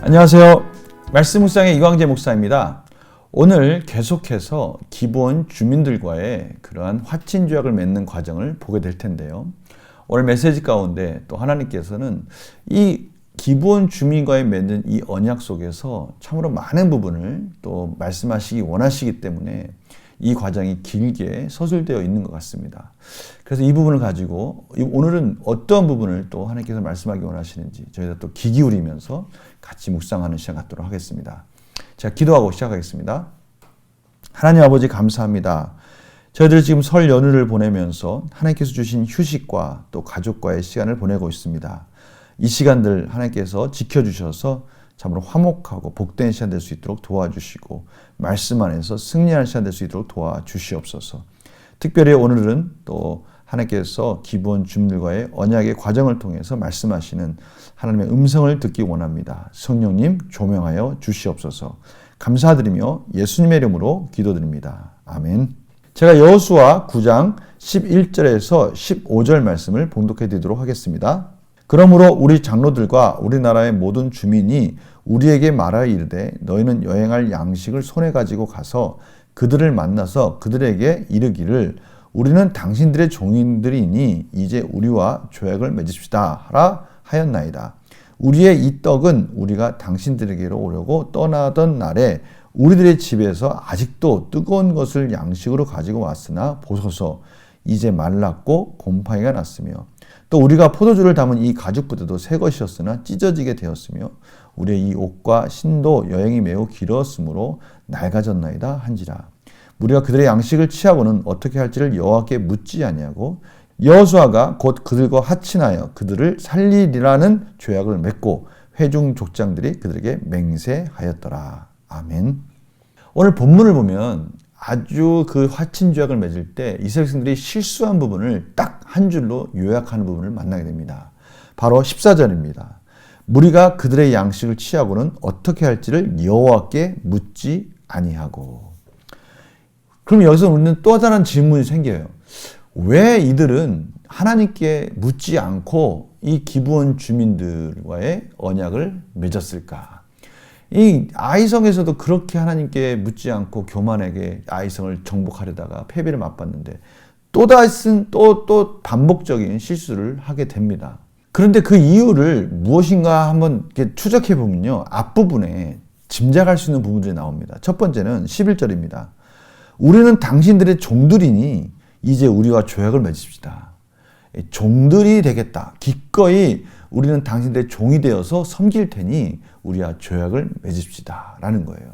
안녕하세요. 말씀 묵상의 이광재 목사입니다. 오늘 계속해서 기브온 주민들과의 그러한 화친조약을 맺는 과정을 보게 될 텐데요. 오늘 메시지 가운데 또 하나님께서는 이 기브온 주민과의 맺는 이 언약 속에서 참으로 많은 부분을 또 말씀하시기 원하시기 때문에 이 과정이 길게 서술되어 있는 것 같습니다. 그래서 이 부분을 가지고 오늘은 어떤 부분을 또 하나님께서 말씀하기 원하시는지 저희가 또 귀 기울이면서 같이 묵상하는 시간 갖도록 하겠습니다. 제가 기도하고 시작하겠습니다. 하나님 아버지 감사합니다. 저희들 지금 설 연휴를 보내면서 하나님께서 주신 휴식과 또 가족과의 시간을 보내고 있습니다. 이 시간들 하나님께서 지켜주셔서 참으로 화목하고 복된 시간 될 수 있도록 도와주시고 말씀 안에서 승리하는 시간 될 수 있도록 도와주시옵소서. 특별히 오늘은 또 하나님께서 기브온 주민들과의 언약의 과정을 통해서 말씀하시는 하나님의 음성을 듣기 원합니다. 성령님 조명하여 주시옵소서. 감사드리며 예수님의 이름으로 기도드립니다. 아멘. 제가 여호수아 9장 11절에서 15절 말씀을 봉독해 드리도록 하겠습니다. 그러므로 우리 장로들과 우리나라의 모든 주민이 우리에게 말하여 이르되 너희는 여행할 양식을 손에 가지고 가서 그들을 만나서 그들에게 이르기를 우리는 당신들의 종인들이니 이제 우리와 조약을 맺읍시다 하라 하였나이다. 우리의 이 떡은 우리가 당신들에게로 오려고 떠나던 날에 우리들의 집에서 아직도 뜨거운 것을 양식으로 가지고 왔으나 보소서 이제 말랐고 곰팡이가 났으며 또 우리가 포도주를 담은 이 가죽부대도 새 것이었으나 찢어지게 되었으며 우리의 이 옷과 신도 여행이 매우 길었으므로 낡아졌나이다 한지라. 우리가 그들의 양식을 취하고는 어떻게 할지를 여호와께 묻지 아니하고 여호수아가 곧 그들과 합친하여 그들을 살리리라는 조약을 맺고 회중 족장들이 그들에게 맹세하였더라. 아멘. 오늘 본문을 보면 아주 그 화친 조약을 맺을 때 이스라엘 백성들이 실수한 부분을 딱 한 줄로 요약하는 부분을 만나게 됩니다. 바로 14절입니다. 무리가 그들의 양식을 취하고는 어떻게 할지를 여호와께 묻지 아니하고. 그럼 여기서 우리는 또 다른 질문이 생겨요. 왜 이들은 하나님께 묻지 않고 이 기브온 주민들과의 언약을 맺었을까? 이 아이성에서도 그렇게 하나님께 묻지 않고 교만에게 아이성을 정복하려다가 패배를 맛봤는데 또 반복적인 실수를 하게 됩니다. 그런데 그 이유를 무엇인가 한번 이렇게 추적해 보면요. 앞부분에 짐작할 수 있는 부분들이 나옵니다. 첫 번째는 11절입니다. 우리는 당신들의 종들이니 이제 우리와 조약을 맺읍시다. 종들이 되겠다. 기꺼이 우리는 당신들의 종이 되어서 섬길 테니 우리와 조약을 맺읍시다. 라는 거예요.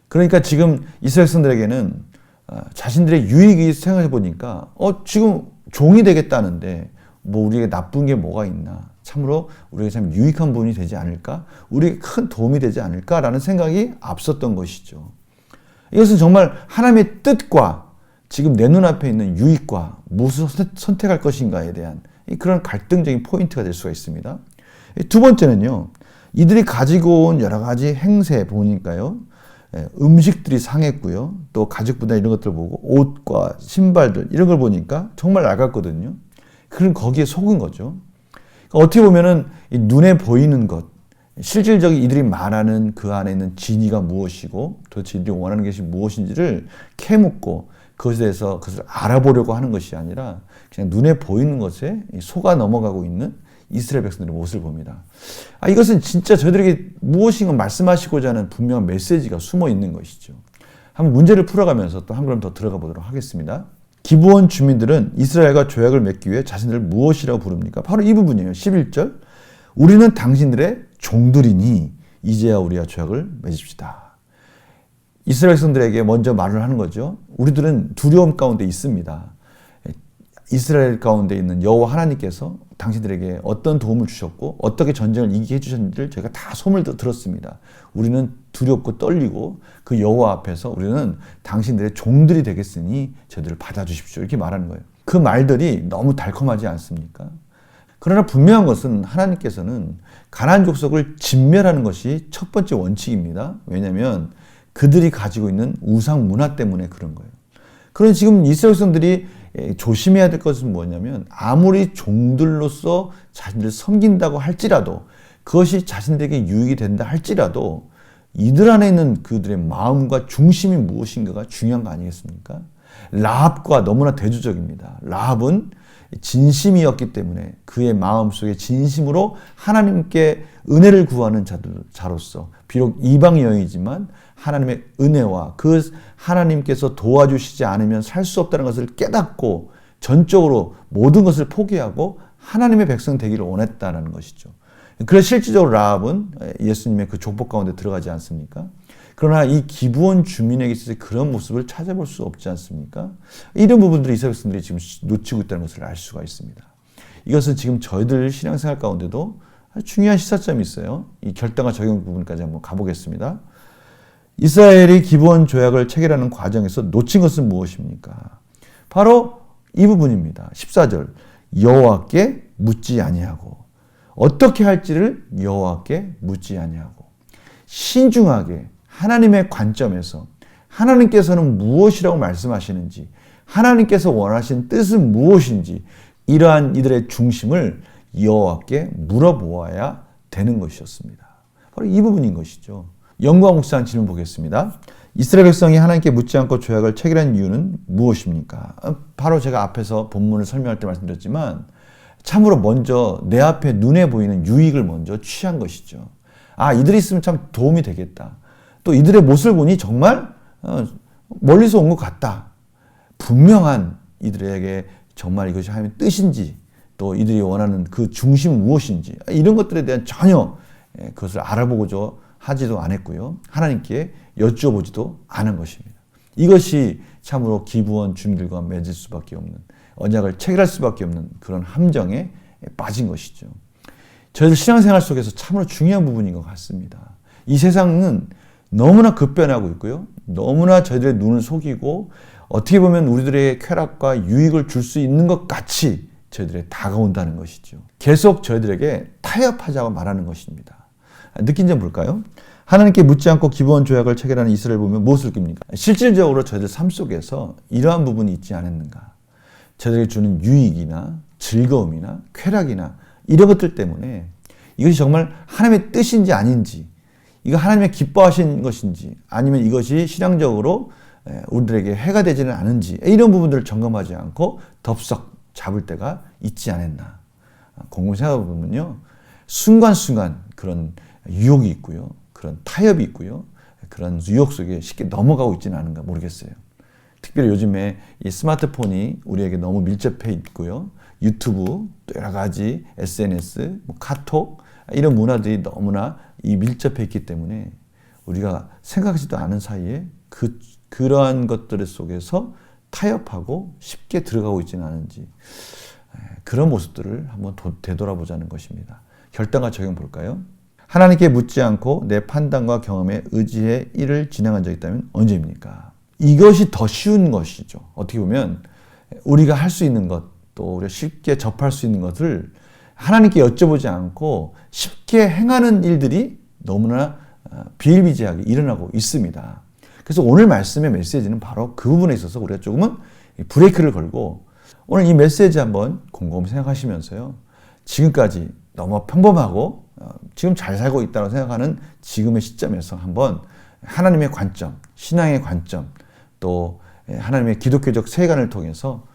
그러니까 지금 이스라엘 백성들에게는 자신들의 유익이 생각해 보니까 지금 종이 되겠다는데 뭐 우리에게 나쁜 게 뭐가 있나. 참으로 우리에게 참 유익한 부분이 되지 않을까? 우리에게 큰 도움이 되지 않을까라는 생각이 앞섰던 것이죠. 이것은 정말 하나님의 뜻과 지금 내 눈앞에 있는 유익과 무엇을 선택할 것인가에 대한 그런 갈등적인 포인트가 될 수가 있습니다. 두 번째는요. 이들이 가지고 온 여러 가지 행세 보니까요. 음식들이 상했고요. 또 가죽부대 이런 것들 보고 옷과 신발들 이런 걸 보니까 정말 낡았거든요. 그럼 거기에 속은 거죠. 어떻게 보면은 눈에 보이는 것, 실질적인 이들이 말하는 그 안에 있는 진의가 무엇이고 도대체 이들이 원하는 것이 무엇인지를 캐묻고 그것에 대해서 그것을 알아보려고 하는 것이 아니라 그냥 눈에 보이는 것에 속아 넘어가고 있는 이스라엘 백성들의 모습을 봅니다. 이것은 진짜 저희들에게 무엇인가 말씀하시고자 하는 분명한 메시지가 숨어 있는 것이죠. 한번 문제를 풀어가면서 또 한 걸음 더 들어가 보도록 하겠습니다. 기브온 주민들은 이스라엘과 조약을 맺기 위해 자신들을 무엇이라고 부릅니까? 바로 이 부분이에요. 11절. 우리는 당신들의 종들이니 이제야 우리와 조약을 맺읍시다. 이스라엘 백성들에게 먼저 말을 하는 거죠. 우리들은 두려움 가운데 있습니다. 이스라엘 가운데 있는 여호와 하나님께서 당신들에게 어떤 도움을 주셨고 어떻게 전쟁을 이기게 해주셨는지를 저희가 다 소문을 들었습니다. 우리는 두렵고 떨리고 그 여호와 앞에서 우리는 당신들의 종들이 되겠으니 저희들을 받아주십시오. 이렇게 말하는 거예요. 그 말들이 너무 달콤하지 않습니까? 그러나 분명한 것은 하나님께서는 가나안 족속을 진멸하는 것이 첫 번째 원칙입니다. 왜냐하면 그들이 가지고 있는 우상 문화 때문에 그런 거예요. 그런 지금 이스라엘 백성들이 조심해야 될 것은 뭐냐면 아무리 종들로서 자신들을 섬긴다고 할지라도 그것이 자신들에게 유익이 된다 할지라도 이들 안에 있는 그들의 마음과 중심이 무엇인가가 중요한 거 아니겠습니까? 라합과 너무나 대조적입니다. 라합은 진심이었기 때문에 그의 마음속에 진심으로 하나님께 은혜를 구하는 자로서 비록 이방 여인이지만 하나님의 은혜와 그 하나님께서 도와주시지 않으면 살 수 없다는 것을 깨닫고 전적으로 모든 것을 포기하고 하나님의 백성 되기를 원했다는 것이죠. 그래서 실질적으로 라합은 예수님의 그 족보 가운데 들어가지 않습니까? 그러나 이 기브온 주민에게 있어서 그런 모습을 찾아볼 수 없지 않습니까? 이런 부분들이 이스라엘 백성들이 지금 놓치고 있다는 것을 알 수가 있습니다. 이것은 지금 저희들 신앙생활 가운데도 아주 중요한 시사점이 있어요. 이 결단과 적용 부분까지 한번 가보겠습니다. 이스라엘이 기브온 조약을 체결하는 과정에서 놓친 것은 무엇입니까? 바로 이 부분입니다. 14절 여호와께 묻지 아니하고 어떻게 할지를 여호와께 묻지 아니하고 신중하게 하나님의 관점에서 하나님께서는 무엇이라고 말씀하시는지 하나님께서 원하신 뜻은 무엇인지 이러한 이들의 중심을 여호와께 물어보아야 되는 것이었습니다. 바로 이 부분인 것이죠. 영과 묵상 질문 보겠습니다. 이스라엘 백성이 하나님께 묻지 않고 조약을 체결한 이유는 무엇입니까? 바로 제가 앞에서 본문을 설명할 때 말씀드렸지만 참으로 먼저 내 앞에 눈에 보이는 유익을 먼저 취한 것이죠. 아, 이들이 있으면 참 도움이 되겠다. 또 이들의 모습을 보니 정말 멀리서 온 것 같다. 분명한 이들에게 정말 이것이 하나님의 뜻인지 또 이들이 원하는 그 중심은 무엇인지 이런 것들에 대한 전혀 그것을 알아보고자 하지도 않았고요. 하나님께 여쭈어보지도 않은 것입니다. 이것이 참으로 기브온 주민들과 맺을 수밖에 없는 언약을 체결할 수밖에 없는 그런 함정에 빠진 것이죠. 저희들 신앙생활 속에서 참으로 중요한 부분인 것 같습니다. 이 세상은 너무나 급변하고 있고요. 너무나 저희들의 눈을 속이고 어떻게 보면 우리들의 쾌락과 유익을 줄 수 있는 것 같이 저희들에게 다가온다는 것이죠. 계속 저희들에게 타협하자고 말하는 것입니다. 느낀 점 볼까요? 하나님께 묻지 않고 기브온 조약을 체결하는 이스라엘 보면 무엇을 느낍니까? 실질적으로 저희들 삶 속에서 이러한 부분이 있지 않았는가? 저희들에게 주는 유익이나 즐거움이나 쾌락이나 이런 것들 때문에 이것이 정말 하나님의 뜻인지 아닌지 이거 하나님의 기뻐하신 것인지 아니면 이것이 신앙적으로 우리들에게 해가 되지는 않은지 이런 부분들을 점검하지 않고 덥석 잡을 때가 있지 않았나. 곰곰이 생각해 보면요. 순간순간 그런 유혹이 있고요. 그런 타협이 있고요. 그런 유혹 속에 쉽게 넘어가고 있지는 않은가 모르겠어요. 특별히 요즘에 이 스마트폰이 우리에게 너무 밀접해 있고요. 유튜브, 또 여러 가지 SNS, 카톡 이런 문화들이 너무나 이 밀접해 있기 때문에 우리가 생각하지도 않은 사이에 그러한 것들 속에서 타협하고 쉽게 들어가고 있지는 않은지 그런 모습들을 한번 되돌아보자는 것입니다. 결단과 적용 볼까요? 하나님께 묻지 않고 내 판단과 경험에 의지해 일을 진행한 적이 있다면 언제입니까? 이것이 더 쉬운 것이죠. 어떻게 보면 우리가 할 수 있는 것, 또 우리가 쉽게 접할 수 있는 것을 하나님께 여쭤보지 않고 쉽게 행하는 일들이 너무나 비일비재하게 일어나고 있습니다. 그래서 오늘 말씀의 메시지는 바로 그 부분에 있어서 우리가 조금은 브레이크를 걸고 오늘 이 메시지 한번 곰곰이 생각하시면서요. 지금까지 너무 평범하고 지금 잘 살고 있다고 생각하는 지금의 시점에서 한번 하나님의 관점, 신앙의 관점, 또 하나님의 기독교적 세계관을 통해서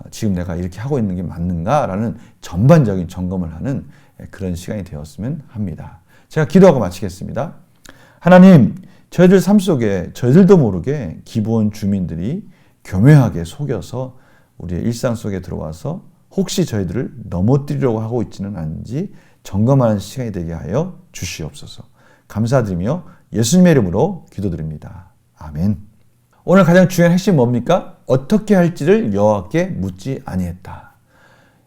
지금 내가 이렇게 하고 있는 게 맞는가라는 전반적인 점검을 하는 그런 시간이 되었으면 합니다. 제가 기도하고 마치겠습니다. 하나님, 저희들 삶 속에 저희들도 모르게 기브온 주민들이 교묘하게 속여서 우리의 일상 속에 들어와서 혹시 저희들을 넘어뜨리려고 하고 있지는 않은지 점검하는 시간이 되게 하여 주시옵소서. 감사드리며 예수님의 이름으로 기도드립니다. 아멘. 오늘 가장 중요한 핵심 뭡니까? 어떻게 할지를 여호와께 묻지 아니했다.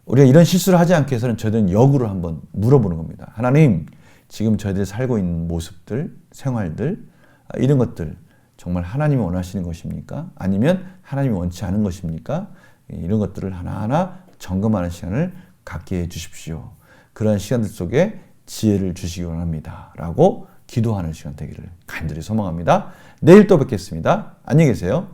우리가 이런 실수를 하지 않기 위해서는 저희들은 역으로 한번 물어보는 겁니다. 하나님, 지금 저희들이 살고 있는 모습들, 생활들, 이런 것들 정말 하나님이 원하시는 것입니까? 아니면 하나님이 원치 않은 것입니까? 이런 것들을 하나하나 점검하는 시간을 갖게 해 주십시오. 그런 시간들 속에 지혜를 주시기 원합니다. 라고 기도하는 시간 되기를 간절히 소망합니다. 내일 또 뵙겠습니다. 안녕히 계세요.